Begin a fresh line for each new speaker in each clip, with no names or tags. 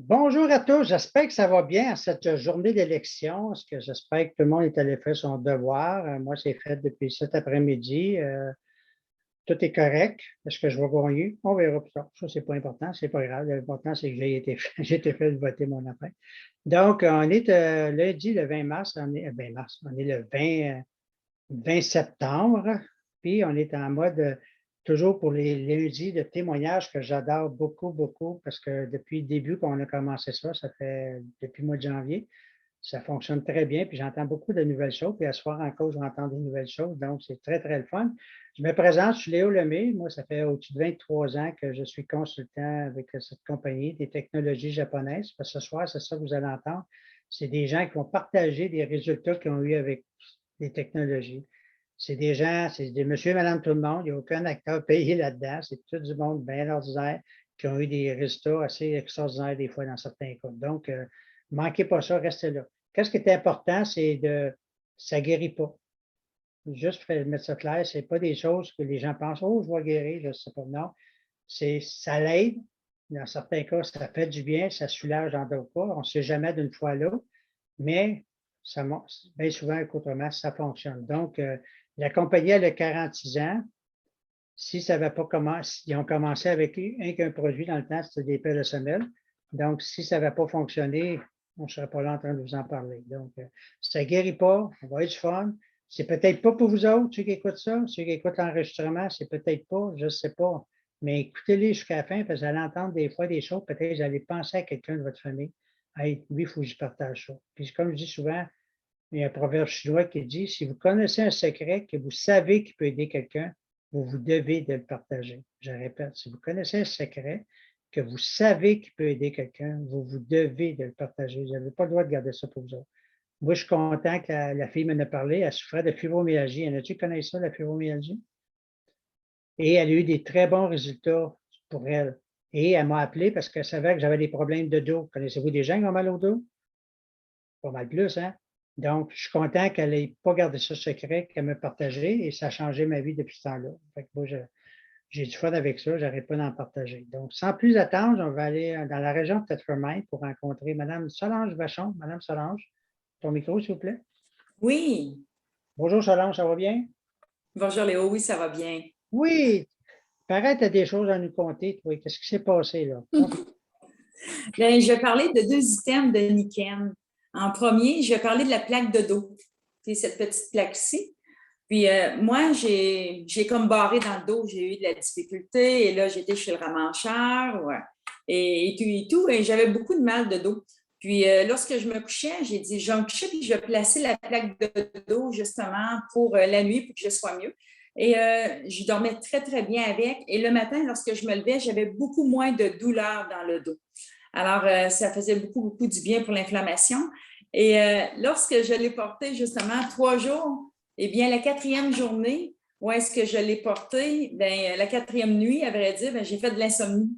Bonjour à tous, j'espère que ça va bien à cette journée d'élection. Est-ce que j'espère que tout le monde est allé faire son devoir? Moi, c'est fait depuis cet après-midi. Tout est correct. Est-ce que je vais gagner? On verra plus tard. Ça, c'est pas important, c'est pas grave. L'important, c'est que j'ai été fait, j'ai été fait de voter mon affaire. Donc, on est lundi, le 20 mars. On est le 20 septembre. Puis, on est en mode toujours pour les lundis de témoignages que j'adore beaucoup, beaucoup, parce que depuis le début qu'on a commencé ça, ça fait depuis le mois de janvier, ça fonctionne très bien, puis j'entends beaucoup de nouvelles choses, puis à ce soir encore, je vais entendre des nouvelles choses, donc c'est très, très le fun. Je me présente, je suis Léo Lemay, moi, ça fait au-dessus de 23 ans que je suis consultant avec cette compagnie des technologies japonaises, parce que ce soir, c'est ça que vous allez entendre, c'est des gens qui vont partager des résultats qu'ils ont eu avec des technologies. C'est des gens, c'est des monsieur et madame tout le monde, il n'y a aucun acteur payé là-dedans, c'est tout du monde bien ordinaire qui ont eu des résultats assez extraordinaires des fois dans certains cas. Donc, manquez pas ça, restez là. Qu'est-ce qui est important, c'est de, ça ne guérit pas. Juste mettre ça clair, ce n'est pas des choses que les gens pensent, oh, je vais guérir, je ne sais pas. Non, ça l'aide. Dans certains cas, ça fait du bien, ça soulage dans d'autres cas. On ne sait jamais d'une fois là, mais ça, bien souvent, autrement, ça fonctionne. Donc, la compagnie a 46 ans. Si ça n'avait pas commencé, ils ont commencé avec un produit dans le temps, c'était des paires de semelles. Donc, si ça n'avait pas fonctionné, on ne serait pas là en train de vous en parler. Donc, ça ne guérit pas, ça va être du fun. C'est peut-être pas pour vous autres, ceux qui écoutent ça, ceux qui écoutent l'enregistrement, c'est peut-être pas, je ne sais pas. Mais écoutez-les jusqu'à la fin, parce que vous allez entendre des fois des choses, peut-être vous allez penser à quelqu'un de votre famille. Hey, lui, il faut que je partage ça. Puis, comme je dis souvent, il y a un proverbe chinois qui dit, si vous connaissez un secret que vous savez qui peut aider quelqu'un, vous vous devez de le partager. Je répète, si vous connaissez un secret que vous savez qui peut aider quelqu'un, vous vous devez de le partager. Vous n'avez pas le droit de garder ça pour vous autres. Moi, je suis content que la fille m'en a parlé. Elle souffrait de fibromyalgie. En as-tu connu ça, la fibromyalgie? Et elle a eu des très bons résultats pour elle. Et elle m'a appelé parce qu'elle savait que j'avais des problèmes de dos. Connaissez-vous des gens qui ont mal au dos? Pas mal plus, hein? Donc, je suis content qu'elle n'ait pas gardé ça secret, qu'elle me partagé et ça a changé ma vie depuis ce temps-là. Fait que moi, j'ai du fun avec ça, j'arrête pas d'en partager. Donc, sans plus attendre, on va aller dans la région de Tétremain pour rencontrer Mme Solange Vachon. Madame Solange, ton micro, s'il vous plaît.
Oui.
Bonjour Solange, ça va bien?
Bonjour Léo, oui, ça va bien.
Oui, paraît que tu as des choses à nous conter, toi. Qu'est-ce qui s'est passé là?
Bien, je vais parler de deux items de Niken. En premier, je vais parler de la plaque de dos. C'est cette petite plaque-ci. Puis moi, j'ai comme barré dans le dos, j'ai eu de la difficulté et là, j'étais chez le ramancheur ouais, et tout, et j'avais beaucoup de mal de dos. Puis lorsque je me couchais, j'ai dit, je vais me coucher puis je vais placer la plaque de dos justement pour la nuit pour que je sois mieux. Et je dormais très, très bien avec. Et le matin, lorsque je me levais, j'avais beaucoup moins de douleur dans le dos. Alors, ça faisait beaucoup, beaucoup du bien pour l'inflammation. Et lorsque je l'ai porté justement 3 jours, eh bien, la quatrième journée, où est-ce que je l'ai porté? Bien, la quatrième nuit, à vrai dire, bien, j'ai fait de l'insomnie.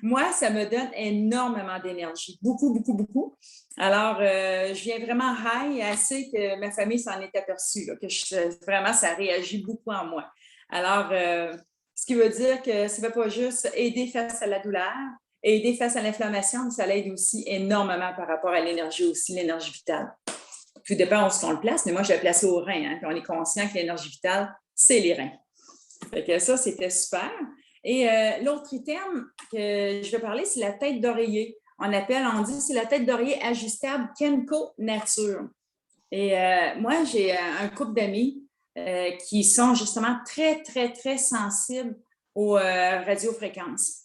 Moi, ça me donne énormément d'énergie, beaucoup, beaucoup, beaucoup. Alors, je viens vraiment high, assez que ma famille s'en est aperçue, là, que vraiment, ça réagit beaucoup en moi. Alors, ce qui veut dire que ça ne va pas juste aider face à la douleur, aider face à l'inflammation, mais ça l'aide aussi énormément par rapport à l'énergie aussi, l'énergie vitale. Tout dépend où est-ce qu'on le place, mais moi, je l'ai placé au rein. Hein, puis on est conscient que l'énergie vitale, c'est les reins. Fait que ça, c'était super. Et l'autre item que je vais parler, c'est la tête d'oreiller. On dit, c'est la tête d'oreiller ajustable Kenko Nature. Et moi, j'ai un couple d'amis qui sont justement très, très, très sensibles aux radiofréquences.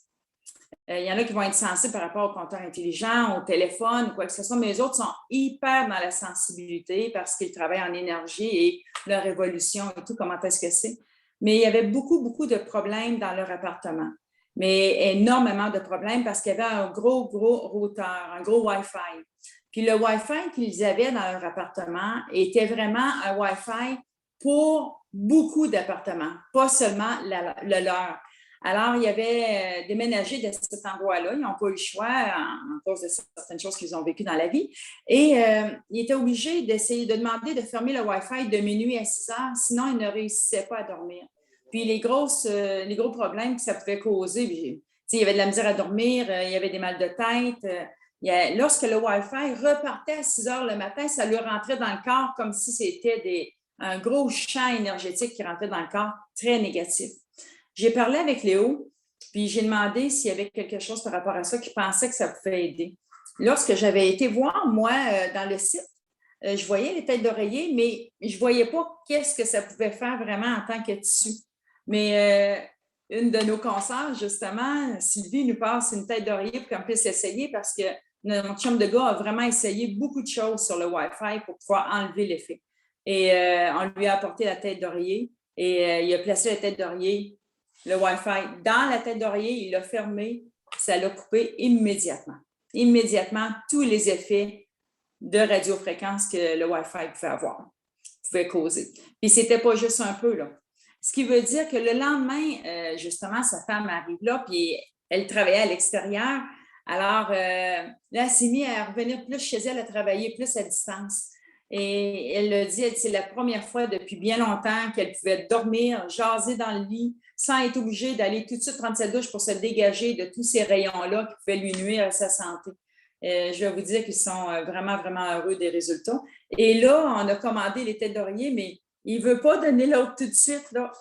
Il y en a qui vont être sensibles par rapport au compteur intelligent, au téléphone, quoi que ce soit, mais les autres sont hyper dans la sensibilité parce qu'ils travaillent en énergie et leur évolution et tout, comment est-ce que c'est. Mais il y avait beaucoup, beaucoup de problèmes dans leur appartement. Mais énormément de problèmes parce qu'il y avait un gros, gros routeur, un gros Wi-Fi. Puis le Wi-Fi qu'ils avaient dans leur appartement était vraiment un Wi-Fi pour beaucoup d'appartements, pas seulement le leur. Alors, il y avait déménagé de cet endroit-là. Ils n'ont pas eu le choix en cause de certaines choses qu'ils ont vécues dans la vie. Et ils étaient obligés d'essayer de demander de fermer le Wi-Fi de minuit à 6 heures, sinon ils ne réussissaient pas à dormir. Puis les gros problèmes que ça pouvait causer, il y avait de la misère à dormir, il y avait des mal de tête. Lorsque le Wi-Fi repartait à 6 heures le matin, ça lui rentrait dans le corps comme si c'était un gros champ énergétique qui rentrait dans le corps, très négatif. J'ai parlé avec Léo, puis j'ai demandé s'il y avait quelque chose par rapport à ça qui pensait que ça pouvait aider. Lorsque j'avais été voir, moi, dans le site, je voyais les têtes d'oreiller, mais je ne voyais pas qu'est-ce que ça pouvait faire vraiment en tant que tissu. Mais une de nos consoeurs, justement, Sylvie, nous passe une tête d'oreiller pour qu'on puisse essayer parce que notre chum de gars a vraiment essayé beaucoup de choses sur le Wi-Fi pour pouvoir enlever l'effet. Et on lui a apporté la tête d'oreiller et il a placé la tête d'oreiller, le Wi-Fi dans la tête d'oreiller, il l'a fermé, ça l'a coupé immédiatement. Immédiatement, tous les effets de radiofréquence que le Wi-Fi pouvait causer. Puis c'était pas juste un peu, là. Ce qui veut dire que le lendemain, justement, sa femme arrive là, puis elle travaillait à l'extérieur. Alors, là, elle s'est mise à revenir plus chez elle, à travailler plus à distance. Et elle a dit, c'est la première fois depuis bien longtemps qu'elle pouvait dormir, jaser dans le lit, sans être obligée d'aller tout de suite prendre sa douche pour se dégager de tous ces rayons-là qui pouvaient lui nuire à sa santé. Je vais vous dire qu'ils sont vraiment, vraiment heureux des résultats. Et là, on a commandé les têtes d'oreiller, mais il ne veut pas donner l'autre tout de suite, là.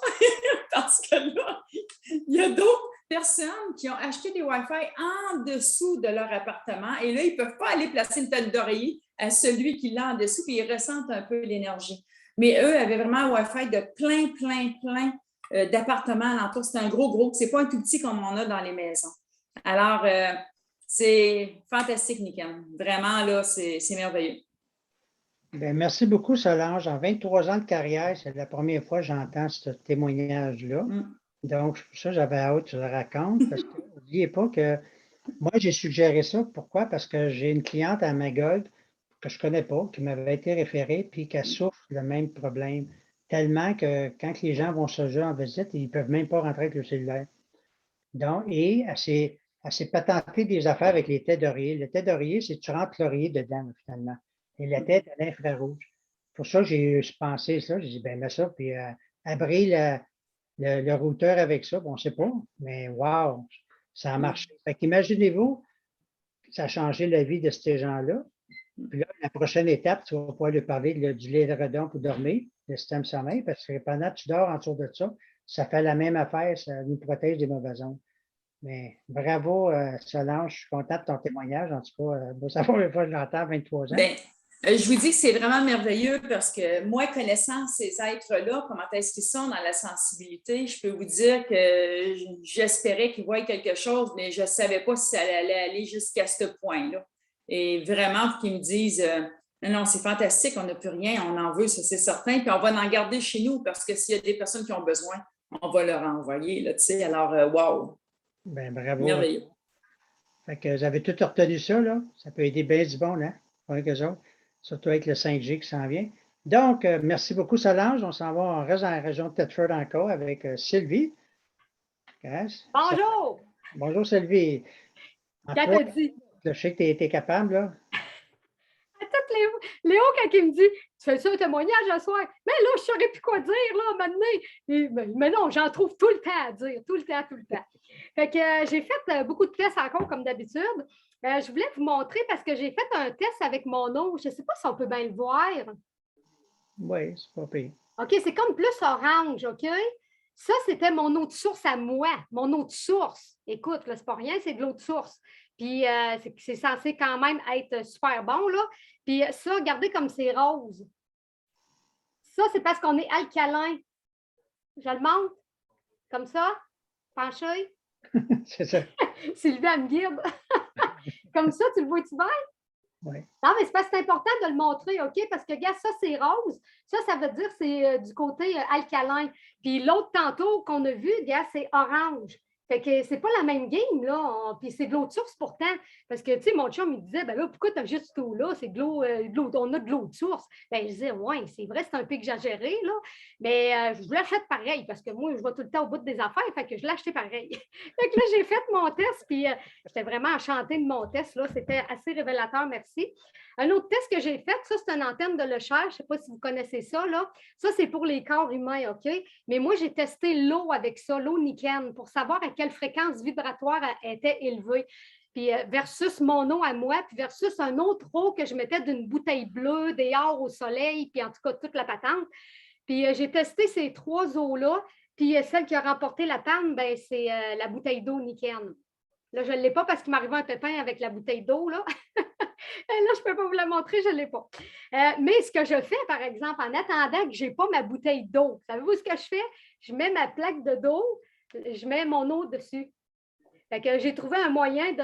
Parce que là, il y a d'autres personnes qui ont acheté des Wi-Fi en dessous de leur appartement et là, ils ne peuvent pas aller placer une tête d'oreiller à celui qui l'a en dessous, puis ils ressentent un peu l'énergie. Mais eux avaient vraiment un Wi-Fi de plein d'appartements alentour. C'est un gros groupe. Ce n'est pas un tout petit comme on a dans les maisons. Alors, c'est fantastique, Niken. Vraiment, là, c'est merveilleux.
Bien, merci beaucoup, Solange. En 23 ans de carrière, c'est la première fois que j'entends ce témoignage-là. Donc, pour ça, j'avais hâte que je le raconte parce que n'oubliez pas que moi, j'ai suggéré ça. Pourquoi? Parce que j'ai une cliente à Magog que je ne connais pas, qui m'avait été référée, puis qu'elle souffre le même problème. Tellement que quand les gens vont se jouer en visite, ils ne peuvent même pas rentrer avec le cellulaire. Donc, et elle s'est patentée des affaires avec les têtes d'oreiller. Les têtes d'oreiller, c'est que tu rentres l'oreiller dedans, finalement. Et la tête à l'infrarouge. Pour ça, j'ai pensé ça. J'ai dit, ben, mets ça, puis elle brille le routeur avec ça. Bon, on ne sait pas, mais wow, ça a marché. Fait qu'imaginez-vous, ça a changé la vie de ces gens-là. Puis là, la prochaine étape, tu vas pouvoir lui parler du lait de redon pour dormir, le système sommeil, parce que pendant que tu dors en dessous de ça, ça fait la même affaire, ça nous protège des mauvaises ondes. Mais bravo, Solange, je suis content de ton témoignage. En tout cas, ça fait une fois que je l'entends, 23 ans.
Bien, je vous dis que c'est vraiment merveilleux parce que moi, connaissant ces êtres-là, comment est-ce qu'ils sont dans la sensibilité, je peux vous dire que j'espérais qu'ils voient quelque chose, mais je ne savais pas si ça allait aller jusqu'à ce point-là. Et vraiment, qu'ils me disent non, c'est fantastique, on n'a plus rien, on en veut, ça c'est certain, puis on va en garder chez nous parce que s'il y a des personnes qui ont besoin, on va leur envoyer, là, tu sais. Alors, wow!
Ben, bravo.
Merveilleux.
Fait que vous avez tout retenu ça, là. Ça peut aider bien du bon, hein, pour eux autres, surtout avec le 5G qui s'en vient. Donc, merci beaucoup, Solange. On s'en va, on reste dans la région de Thetford encore avec Sylvie.
Bonjour!
Bonjour, Sylvie.
Quand tu dit?
Je sais que tu es capable, là.
Léo, quand il me dit tu fais ça un témoignage ce soir, mais là, je ne saurais plus quoi dire, là, maintenant. Mais non, j'en trouve tout le temps à dire, tout le temps. Fait que j'ai fait beaucoup de tests encore, comme d'habitude. Je voulais vous montrer parce que j'ai fait un test avec mon eau. Je ne sais pas si on peut bien le voir.
Oui, c'est pas pire.
OK, c'est comme plus orange, OK? Ça, c'était mon eau de source à moi, mon eau de source. Écoute, là, c'est pas rien, c'est de l'eau de source. Puis, c'est censé quand même être super bon, là. Puis ça, regardez comme c'est rose. Ça, c'est parce qu'on est alcalin. Je le montre. Comme ça. Penché.
C'est ça.
Sylvie, elle me guide. Comme ça, tu le vois-tu bien?
Oui.
Non, mais c'est parce que c'est important de le montrer, OK? Parce que, regarde, ça, c'est rose. Ça veut dire que c'est du côté alcalin. Puis l'autre tantôt qu'on a vu, regarde, c'est orange. Fait que c'est pas la même game, là. Puis c'est de l'eau de source pourtant. Parce que, tu sais, mon chum, il disait, ben là, pourquoi tu as juste cette eau-là? C'est de l'eau, on a de l'eau de source. Ben, je disais, ouais, c'est vrai, c'est un peu exagéré, là. Mais je l'achète pareil parce que moi, je vais tout le temps au bout des affaires. Fait que je l'ai acheté pareil. Fait que là, j'ai fait mon test. Puis j'étais vraiment enchantée de mon test, là. C'était assez révélateur, merci. Un autre test que j'ai fait, ça, c'est une antenne de Lecher. Je ne sais pas si vous connaissez ça, là. Ça, c'est pour les corps humains, OK? Mais moi, j'ai testé l'eau avec ça, l'eau Niken, pour savoir à quelle fréquence vibratoire était élevée. Puis versus mon eau à moi, puis versus un autre eau que je mettais d'une bouteille bleue, dehors au soleil, puis en tout cas toute la patente. Puis j'ai testé ces 3 eaux-là, puis celle qui a remporté la panne, ben, c'est la bouteille d'eau Niken. Là, je ne l'ai pas parce qu'il m'arrivait un pépin avec la bouteille d'eau. Là, là je ne peux pas vous la montrer, je ne l'ai pas. Mais ce que je fais, par exemple, en attendant que je n'ai pas ma bouteille d'eau, savez-vous ce que je fais? Je mets ma plaque d'eau, je mets mon eau dessus. Fait que j'ai trouvé un moyen de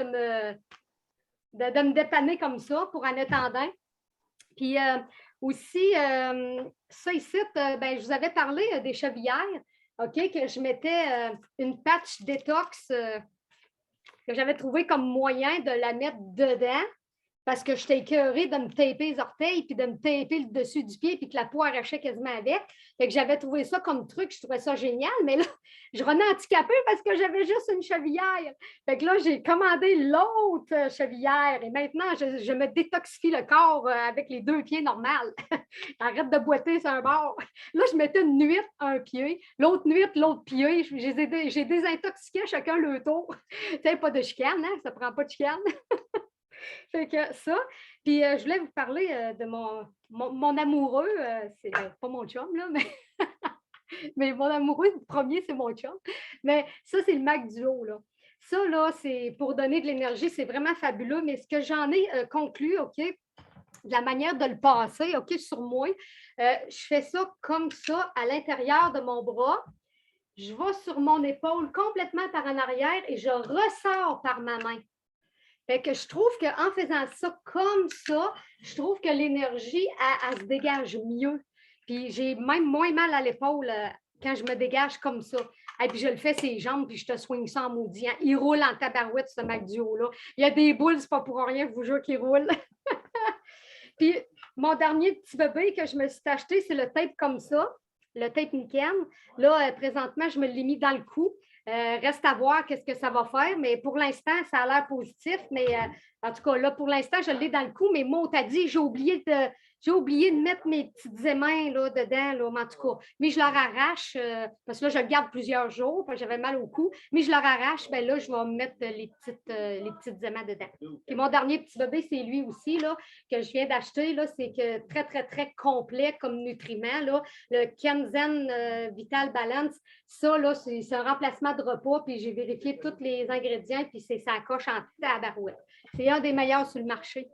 me dépanner comme ça pour en attendant. Puis aussi, ça ici, ben, je vous avais parlé des chevillères, OK, que je mettais une patch détox que j'avais trouvé comme moyen de la mettre dedans parce que j'étais écœurée de me taper les orteils puis de me taper le dessus du pied puis que la peau arrachait quasiment avec. Fait que j'avais trouvé ça comme truc, je trouvais ça génial, mais là, je renais handicapée parce que j'avais juste une chevillère. Fait que là, j'ai commandé l'autre chevillère et maintenant, je me détoxifie le corps avec les 2 pieds normales. Arrête de boiter sur un bord. Là, je mettais une nuit un pied, l'autre nuit, l'autre pied. J'ai désintoxiqué chacun le tour. Tu sais, pas de chicane, hein? Ça prend pas de chicane. Fait que ça. Puis je voulais vous parler de mon amoureux. C'est pas mon chum, là, mais, mais mon amoureux premier, c'est mon chum. Mais ça, c'est le Mac Duo, là. Ça, là, c'est pour donner de l'énergie, c'est vraiment fabuleux. Mais ce que j'en ai conclu, OK, de la manière de le passer, OK, sur moi, je fais ça comme ça à l'intérieur de mon bras. Je vais sur mon épaule complètement par en arrière et je ressors par ma main. Fait que je trouve qu'en faisant ça comme ça, je trouve que l'énergie, elle se dégage mieux. Puis j'ai même moins mal à l'épaule quand je me dégage comme ça. Et puis je le fais ses jambes, puis je te swing ça en maudit. Il roule en tabarouette, ce Mac Duo-là. Il y a des boules, c'est pas pour rien, je vous jure qu'il roule. Puis mon dernier petit bébé que je me suis acheté, c'est le tape comme ça, le tape Niken. Là, présentement, je me l'ai mis dans le cou. Reste à voir qu'est-ce que ça va faire, mais pour l'instant, ça a l'air positif. Mais en tout cas, là, pour l'instant, je l'ai dans le cou. Mais moi, t'as dit, j'ai oublié de mettre mes petites aimants là, dedans, là, mais en tout cas. Mais je leur arrache, parce que là, je le garde plusieurs jours, parce que j'avais mal au cou. Mais je leur arrache, bien là, je vais mettre les petites aimants dedans. Puis mon dernier petit bébé, c'est lui aussi, là, que je viens d'acheter. Là, c'est que très, très, très complet comme nutriment. Là. Le Kenzen Vital Balance, ça, là, c'est un remplacement de repas, puis j'ai vérifié tous les ingrédients, puis c'est ça coche en tabarouette. C'est un des meilleurs sur le marché.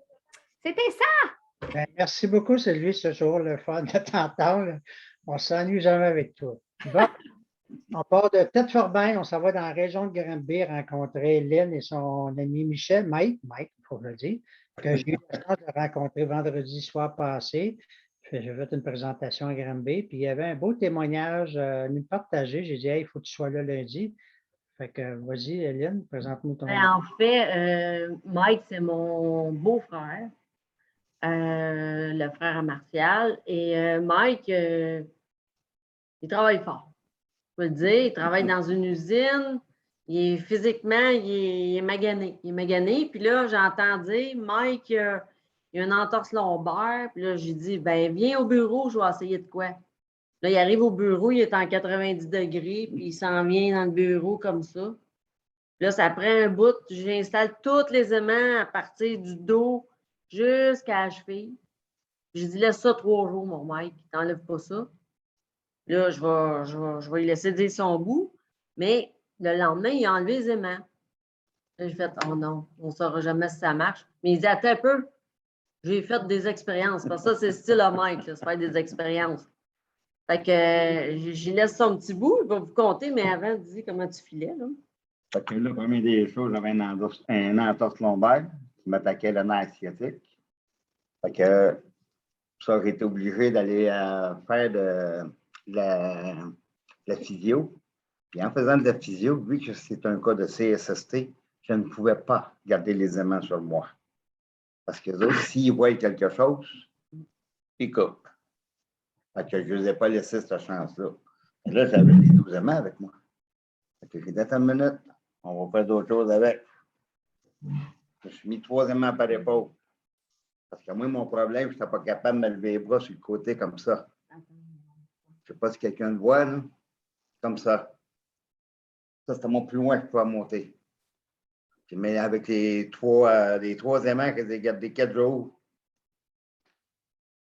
C'était ça!
Ben, merci beaucoup, Sylvie. C'est toujours le fun de t'entendre. On ne s'ennuie jamais avec toi. Bon, on part de Tête-Forbin, on s'en va dans la région de Granby rencontrer Lynn et son ami Michel, Mike, il faut le dire, que j'ai eu la chance de rencontrer vendredi soir passé. J'ai fait une présentation à Granby, puis il y avait un beau témoignage à nous partager. J'ai dit, hey, il faut que tu sois là lundi. Fait que vas-y, Lynn, présente-nous ton.
En fait, Mike, c'est mon beau-frère, le frère à Martial. Et Mike, il travaille fort. Je peux le dire, il travaille dans une usine. Physiquement, il est magané. Il est magané. Puis là, j'entends dire, Mike, il a une entorse lombaire. Puis là, j'ai dit, ben viens au bureau, je vais essayer de quoi. Là, il arrive au bureau, il est en 90 degrés, puis il s'en vient dans le bureau comme ça. Là, ça prend un bout. J'installe tous les aimants à partir du dos jusqu'à la cheville. J'ai dit, laisse ça 3 jours, mon Mike. T'enlèves pas ça. Là, je vais lui laisser dire son goût. Mais le lendemain, il a enlevé les aimants. Là, j'ai fait, oh non, on ne saura jamais si ça marche. Mais il dit, attends un peu. J'ai fait des expériences. Parce que ça, c'est style à Mike, c'est faire des expériences. Fait que j'y laisse son petit bout. Je vais vous compter, mais avant, dis comment tu filais, là.
Fait que là, première des choses, j'avais un entorse lombaire qui m'attaquait le nerf sciatique. Fait que ça, j'ai été obligé d'aller faire de la physio. Puis en faisant de la physio, vu que c'est un cas de CSST, je ne pouvais pas garder les aimants sur moi. Parce que eux, s'ils voient quelque chose, ils coupent. Fait que je ne les ai pas laissé cette chance-là. Et là, j'avais les 12 aimants avec moi. Fait que j'ai dit, attends une minute, on va faire d'autres choses avec. Je me suis mis 3 aimants par épaule. Parce que moi, mon problème, je n'étais pas capable de me lever les bras sur le côté comme ça. Je ne sais pas si quelqu'un le voit, là. Comme ça. Ça, c'était mon plus loin que je pouvais monter. Mais avec les trois aimants que j'ai gardés 4 jours,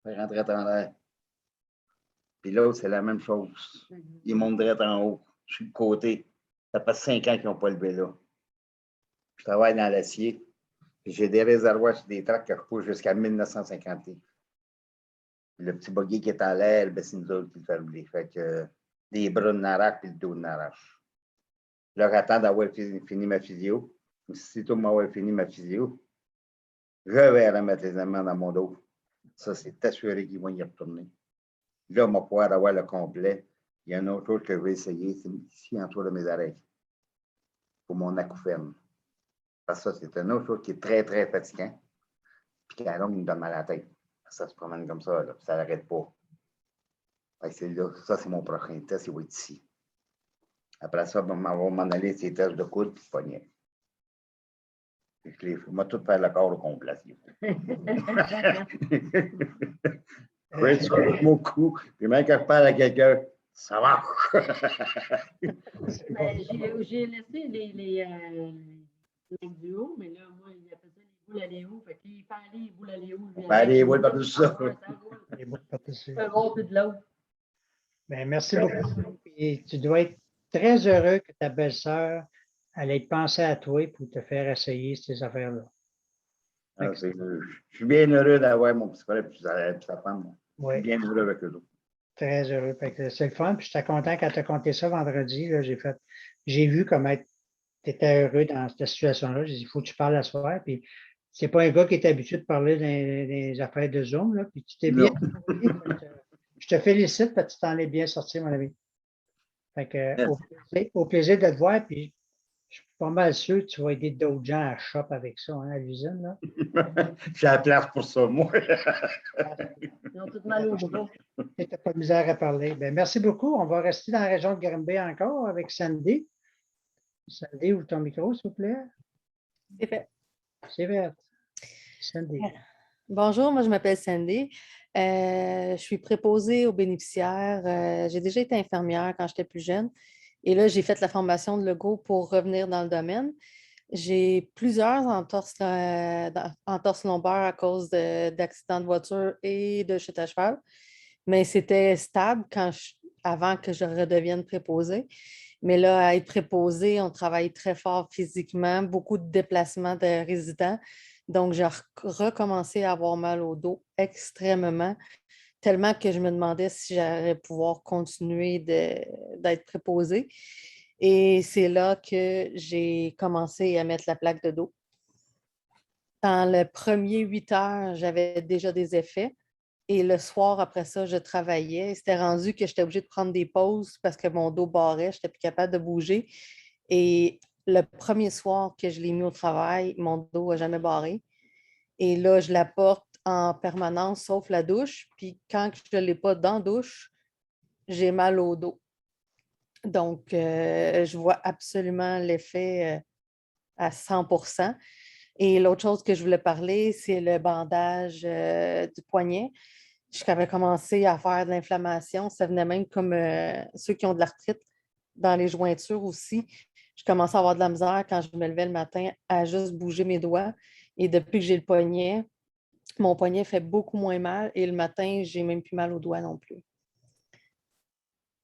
ça rentrait en l'air. Puis l'autre, c'est la même chose. Ils montent direct en haut, sur le côté. Ça fait 5 ans qu'ils n'ont pas levé là. Je travaille dans l'acier. J'ai des réservoirs sur des tracts que je pousse jusqu'à 1950. Le petit buggy qui est en l'air, ben, c'est nous autres qui le faisons rouler. Fait que les bras de n'arrache puis le dos de n'arrache. Je leur attends d'avoir fini ma physio. Sitôt m'avoir fini ma physio, je vais remettre les aimants dans mon dos. Ça, c'est assuré qu'ils vont y retourner. Là, on va pouvoir avoir le complet. Il y a une autre chose que je vais essayer, c'est ici, en dessous de mes oreilles, pour mon acouphène. Parce que ça, c'est une autre chose qui est très, très fatigant. Puis qu'à la longue, il me donne mal à la tête. Ça se promène comme ça, là, ça n'arrête pas. Ça, c'est mon prochain test, il va être ici. Après ça, on va m'en aller ces tests de coude et de poignet. Je vais tout faire le corps au complet. Oui, sur mon cou. Puis même quand je parle à quelqu'un, ça marche.
J'ai laissé les mecs du haut, mais là, moi, il appelle ça les boules à Léo. Fait qu'il fait aller les boules à Léo.
Allez, oui, par tout ça.
Les bouts de par-dessus.
Un rond puis de l'autre.
Ben, merci beaucoup. Et tu dois être très heureux que ta belle-sœur allait penser à toi pour te faire essayer ces affaires-là.
Je suis bien heureux d'avoir mon petit frère et sa femme. Je
Oui,
suis bien heureux avec eux autres.
très heureux. Fait que c'est le fun. Puis j'étais content quand tu as compté ça vendredi. Là, j'ai vu comment tu étais heureux dans cette situation-là. J'ai dit, il faut que tu parles à soir. Puis c'est pas un gars qui est habitué de parler des affaires de Zoom. Là, puis tu t'es bien. Je te félicite parce que tu t'en es bien sorti, mon ami. Fait que, au plaisir de te voir. Puis je suis pas mal sûr que tu vas aider d'autres gens à shop avec ça, hein, à l'usine. Là.
J'ai la place pour ça, moi.
Ils ont tout mal au bras.
Tu n'as pas de misère à parler. Ben, merci beaucoup. On va rester dans la région de Granby encore avec Sandy. Sandy, ouvre ton micro, s'il vous plaît.
C'est fait.
C'est vert. Sandy.
Bonjour, moi je m'appelle Sandy. Je suis préposée aux bénéficiaires. J'ai déjà été infirmière quand j'étais plus jeune. Et là, j'ai fait la formation de Legault pour revenir dans le domaine. J'ai plusieurs entorses lombaires à cause d'accidents de voiture et de chute à cheval. Mais c'était stable avant que je redevienne préposée. Mais là, à être préposée, on travaille très fort physiquement, beaucoup de déplacements de résidents. Donc, j'ai recommencé à avoir mal au dos extrêmement, tellement que je me demandais si j'allais pouvoir continuer d'être préposée. Et c'est là que j'ai commencé à mettre la plaque de dos. Dans le premier 8 heures, j'avais déjà des effets. Et le soir, après ça, je travaillais. C'était rendu que j'étais obligée de prendre des pauses parce que mon dos barrait, je n'étais plus capable de bouger. Et le premier soir que je l'ai mis au travail, mon dos n'a jamais barré. Et là, je la porte en permanence, sauf la douche. Puis quand je ne l'ai pas dans la douche, j'ai mal au dos. Donc, je vois absolument l'effet à 100%. Et l'autre chose que je voulais parler, c'est le bandage du poignet. J'avais commencé à faire de l'inflammation. Ça venait même comme ceux qui ont de l'arthrite dans les jointures aussi. Je commençais à avoir de la misère quand je me levais le matin à juste bouger mes doigts. Et depuis que j'ai le poignet, mon poignet fait beaucoup moins mal. Et le matin, j'ai même plus mal aux doigts non plus.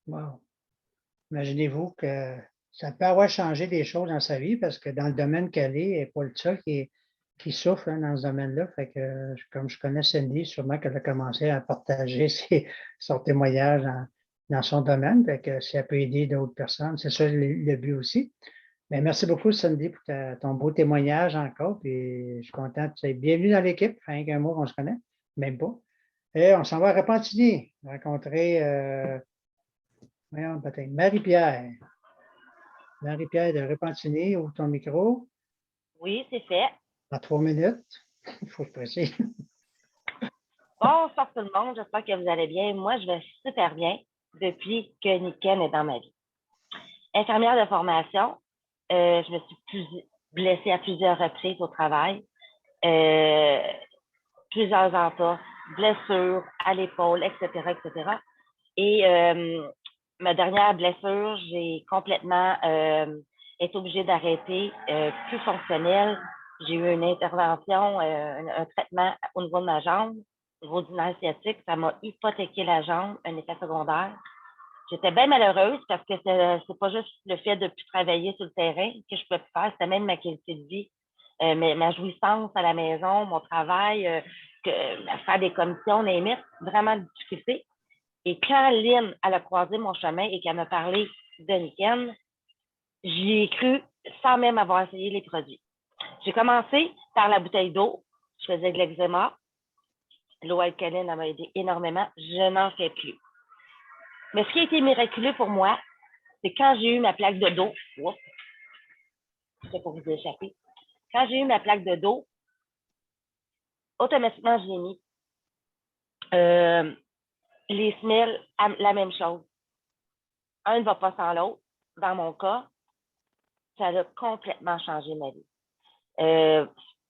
Wow. Imaginez-vous que ça peut avoir changé des choses dans sa vie parce que dans le domaine qu'elle est, elle n'est pas le seul qui souffre hein, dans ce domaine-là. Fait que, comme je connais Cindy, sûrement qu'elle a commencé à partager son témoignage dans son domaine. Fait que si elle peut aider d'autres personnes, c'est ça le but aussi. Mais merci beaucoup, Cindy, pour ton beau témoignage encore. Puis je suis content que tu sois bienvenue dans l'équipe. Ça fait un mois qu'on se connaît, même pas. Et on s'en va à Repentigny, rencontrer Marie-Pierre. Marie-Pierre de Repentigny, ouvre ton micro.
Oui, c'est fait.
À 3 minutes. Il faut se presser.
Bonsoir tout le monde, j'espère que vous allez bien. Moi, je vais super bien depuis que Niken est dans ma vie. Infirmière de formation, je me suis blessée à plusieurs reprises au travail. Plusieurs entorses, blessures à l'épaule, etc., etc. Et ma dernière blessure, j'ai complètement est obligée d'arrêter, plus fonctionnelle. J'ai eu une intervention, un traitement au niveau de ma jambe, au niveau du nerf sciatique. Ça m'a hypothéqué la jambe, un effet secondaire. J'étais bien malheureuse parce que c'est pas juste le fait de ne plus travailler sur le terrain que je pouvais plus faire, c'était même ma qualité de vie, ma jouissance à la maison, mon travail, faire des commissions, les mythes, vraiment de difficulté. Et quand Lynn, elle a croisé mon chemin et qu'elle m'a parlé de Niken, j'y ai cru sans même avoir essayé les produits. J'ai commencé par la bouteille d'eau. Je faisais de l'eczéma. L'eau alcaline, elle m'a aidé énormément. Je n'en fais plus. Mais ce qui a été miraculeux pour moi, c'est quand j'ai eu ma plaque de dos. C'est pour vous échapper. Quand j'ai eu ma plaque de dos, automatiquement, j'ai mis les semelles, la même chose. Un ne va pas sans l'autre. Dans mon cas, ça a complètement changé ma vie.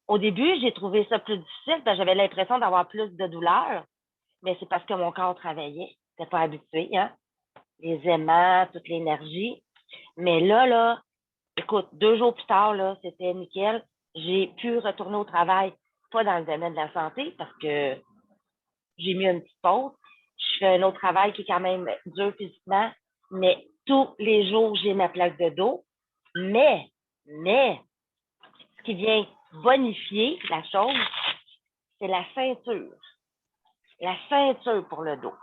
Au début, j'ai trouvé ça plus difficile parce que j'avais l'impression d'avoir plus de douleur, mais c'est parce que mon corps travaillait. Je n'étais pas habituée, hein? Les aimants, toute l'énergie. Mais là, écoute, 2 jours plus tard, là, c'était nickel. J'ai pu retourner au travail, pas dans le domaine de la santé, parce que j'ai mis une petite pause. Je fais un autre travail qui est quand même dur physiquement, mais tous les jours, j'ai ma plaque de dos. Mais, ce qui vient bonifier la chose, c'est la ceinture. La ceinture pour le dos.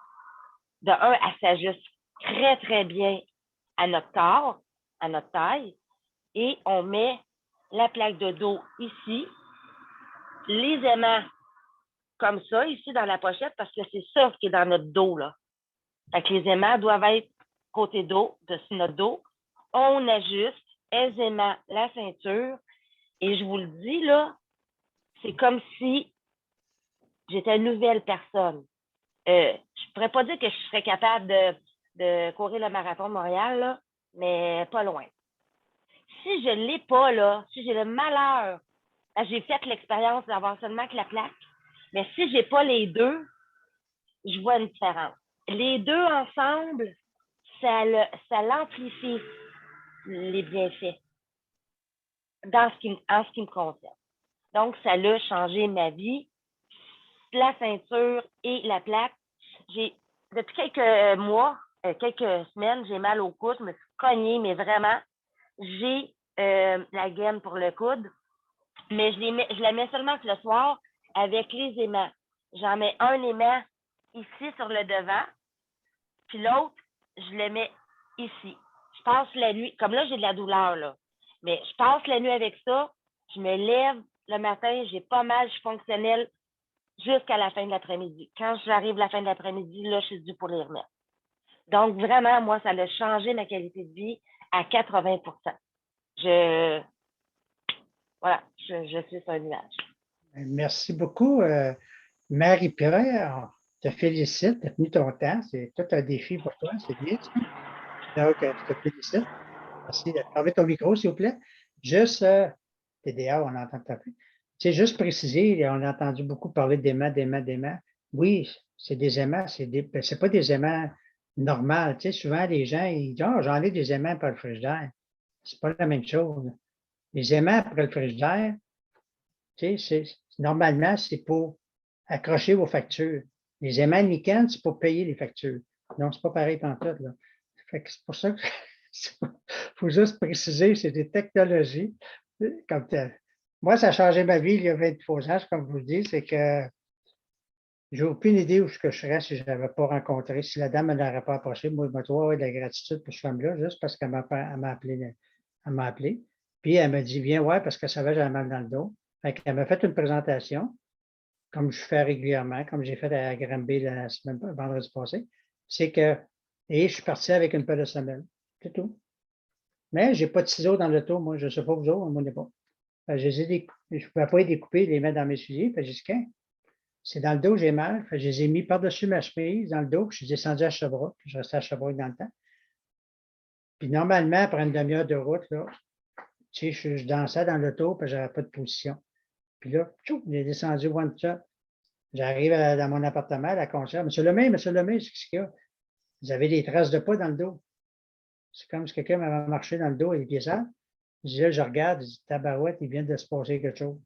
De un, elle s'ajuste très, très bien à notre corps, à notre taille, et on met la plaque de dos ici, les aimants comme ça, ici dans la pochette, parce que c'est ça qui est dans notre dos, là. Fait que les aimants doivent être côté dos, dessus notre dos. On ajuste aisément la ceinture, et je vous le dis, là, c'est comme si j'étais une nouvelle personne. Je ne pourrais pas dire que je serais capable de courir le marathon de Montréal, là, mais pas loin. Si je ne l'ai pas, là, si j'ai le malheur, j'ai fait l'expérience d'avoir seulement que la plaque, mais si je n'ai pas les deux, je vois une différence. Les deux ensemble, ça l'amplifie, les bienfaits, en ce qui me concerne. Donc, ça a changé ma vie. La ceinture et la plaque. Depuis quelques mois, quelques semaines, j'ai mal au coude, je me suis cognée, mais vraiment, j'ai la gaine pour le coude, mais je la mets seulement le soir avec les aimants. J'en mets un aimant ici sur le devant, puis l'autre, je le mets ici. Je passe la nuit, comme là, j'ai de la douleur, là, mais je passe la nuit avec ça, je me lève le matin, j'ai pas mal, je suis fonctionnelle jusqu'à la fin de l'après-midi. Quand j'arrive la fin de l'après-midi, là, je suis due pour les remettre. Donc, vraiment, moi, ça a changé ma qualité de vie à 80 %. Voilà, je suis sur un nuage.
Merci beaucoup, Marie-Pierre. Je te félicite, tu as tenu ton temps. C'est tout un défi pour toi, c'est bien ça. Donc, je te félicite. Merci. Fermez ton micro, s'il vous plaît. Juste, TDA, on entend taper. Tu sais, juste préciser, on a entendu beaucoup parler d'aimants. Oui, c'est des aimants, c'est pas des aimants normaux. Tu sais, souvent, les gens, ils disent, oh, j'en ai des aimants après le frigidaire. C'est pas la même chose. Les aimants après le frigidaire, tu sais, normalement, c'est pour accrocher vos factures. Les aimants Niken, c'est pour payer les factures. Donc, c'est pas pareil pantoute, là. Fait que c'est pour ça que faut juste préciser, c'est des technologies. Comme moi, ça a changé ma vie il y a 23 ans, comme je vous le dis, c'est que j'ai aucune idée où je serais si je ne l'avais pas rencontré, si la dame ne l'aurait pas approché. Moi, je me trouve de la gratitude pour cette femme-là, juste parce qu'elle m'a appelé. Puis elle m'a dit, viens, ouais, parce qu'elle savait que j'avais mal dans le dos. Elle m'a fait une présentation, comme je fais régulièrement, comme j'ai fait à Granby la semaine vendredi passé. Et je suis parti avec une paire de semelles. C'est tout. Mais je n'ai pas de ciseaux dans l'auto, moi. Je ne sais pas vous autres, moi, je n'ai pas. Je ne pouvais pas les découper, les mettre dans mes fusils. J'ai dit, c'est dans le dos que j'ai mal. Je les ai mis par-dessus ma chemise, dans le dos, puis je suis descendu à Sherbrooke. Je restais à Sherbrooke dans le temps. Puis normalement, après une demi-heure de route, là, tu sais, je dansais dans l'auto, puis je n'avais pas de position. Puis là, j'ai descendu one shot. J'arrive dans mon appartement, à la concierge. Monsieur Lemay, qu'est-ce qu'il y a? Vous avez des traces de pas dans le dos. C'est comme si quelqu'un m'avait marché dans le dos et les pieds sales. Là, je regarde, je dis, tabarouette, il vient de se passer quelque chose.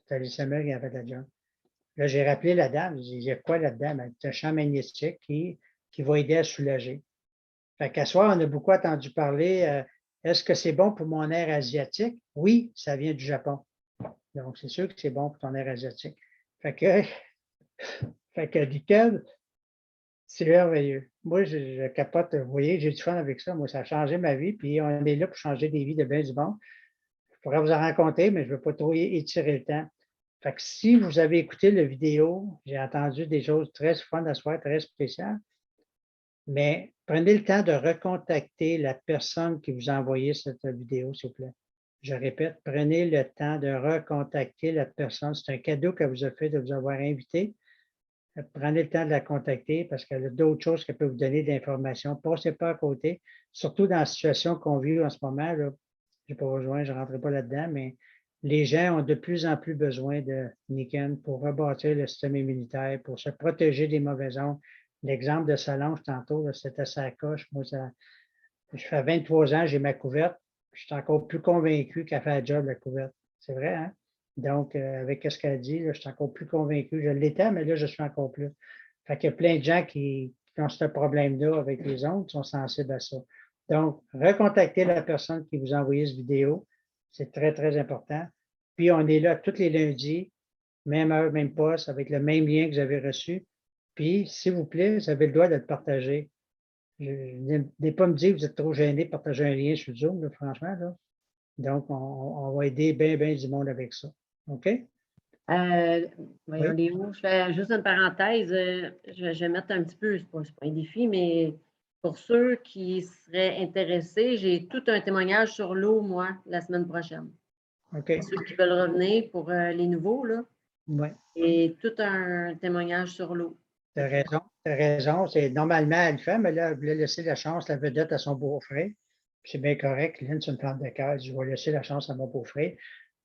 C'était les Samuel qui a fait la job. Là, j'ai rappelé la dame, je dis, il y a quoi là-dedans? C'est un champ magnétique qui va aider à soulager. Fait qu'à soir, on a beaucoup entendu parler, est-ce que c'est bon pour mon air asiatique? Oui, ça vient du Japon. Donc, c'est sûr que c'est bon pour ton air asiatique. Fait que, nickel, c'est merveilleux. Moi, je capote. Vous voyez, j'ai du fun avec ça. Moi, ça a changé ma vie. Puis, on est là pour changer des vies de bien du monde. Je pourrais vous en raconter, mais je ne veux pas trop étirer le temps. Fait que si vous avez écouté la vidéo, j'ai entendu des choses très fun à soir, très spéciales. Mais prenez le temps de recontacter la personne qui vous a envoyé cette vidéo, s'il vous plaît. Je répète, prenez le temps de recontacter la personne. C'est un cadeau qu'elle vous a fait de vous avoir invité. Prenez le temps de la contacter parce qu'elle a d'autres choses qu'elle peut vous donner d'informations. Passez pas à côté, surtout dans la situation qu'on vit en ce moment. Là. Je n'ai pas besoin, je ne rentrerai pas là-dedans, mais les gens ont de plus en plus besoin de Nikken pour rebâtir le système immunitaire, pour se protéger des mauvaises ondes. L'exemple de Solange tantôt, c'était sa coche. Moi, je fais 23 ans, j'ai ma couverte. Je suis encore plus convaincu qu'elle fait le job, la couverte. C'est vrai, hein? Donc, avec ce qu'elle dit, là, je suis encore plus convaincu. Je l'étais, mais là, je suis encore plus. Fait qu'il y a plein de gens qui ont ce problème-là avec les ondes, qui sont sensibles à ça. Donc, recontactez la personne qui vous a envoyé cette vidéo. C'est très, très important. Puis, on est là tous les lundis, même heure, même poste, avec le même lien que vous avez reçu. Puis, s'il vous plaît, vous avez le droit de le partager. Venez pas me dire que vous êtes trop gêné de partager un lien sur Zoom, là, franchement. Là. Donc, on va aider bien, bien du monde avec ça. OK?
Voyons, Léo, je fais juste une parenthèse. Je vais mettre un petit peu, c'est pas un défi, mais pour ceux qui seraient intéressés, j'ai tout un témoignage sur l'eau, moi, la semaine prochaine.
OK.
Ceux qui veulent revenir pour les nouveaux, là.
Oui.
Et tout un témoignage sur l'eau.
Tu as raison. Tu as raison. C'est normalement, elle le fait, mais là, elle voulait laisser la chance, la vedette, à son beau-frère. C'est bien correct. Lynn, c'est une femme de cœur. Je vais laisser la chance à mon beau-frère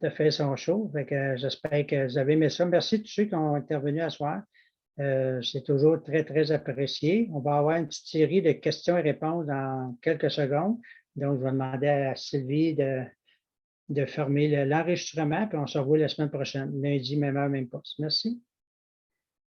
de faire son show. Fait que, j'espère que vous avez aimé ça. Merci à tous ceux qui ont intervenu à soir. C'est toujours très, très apprécié. On va avoir une petite série de questions et réponses dans quelques secondes. Donc, je vais demander à Sylvie de fermer l'enregistrement, puis on se revoit la semaine prochaine, lundi, même heure, même poste. Merci.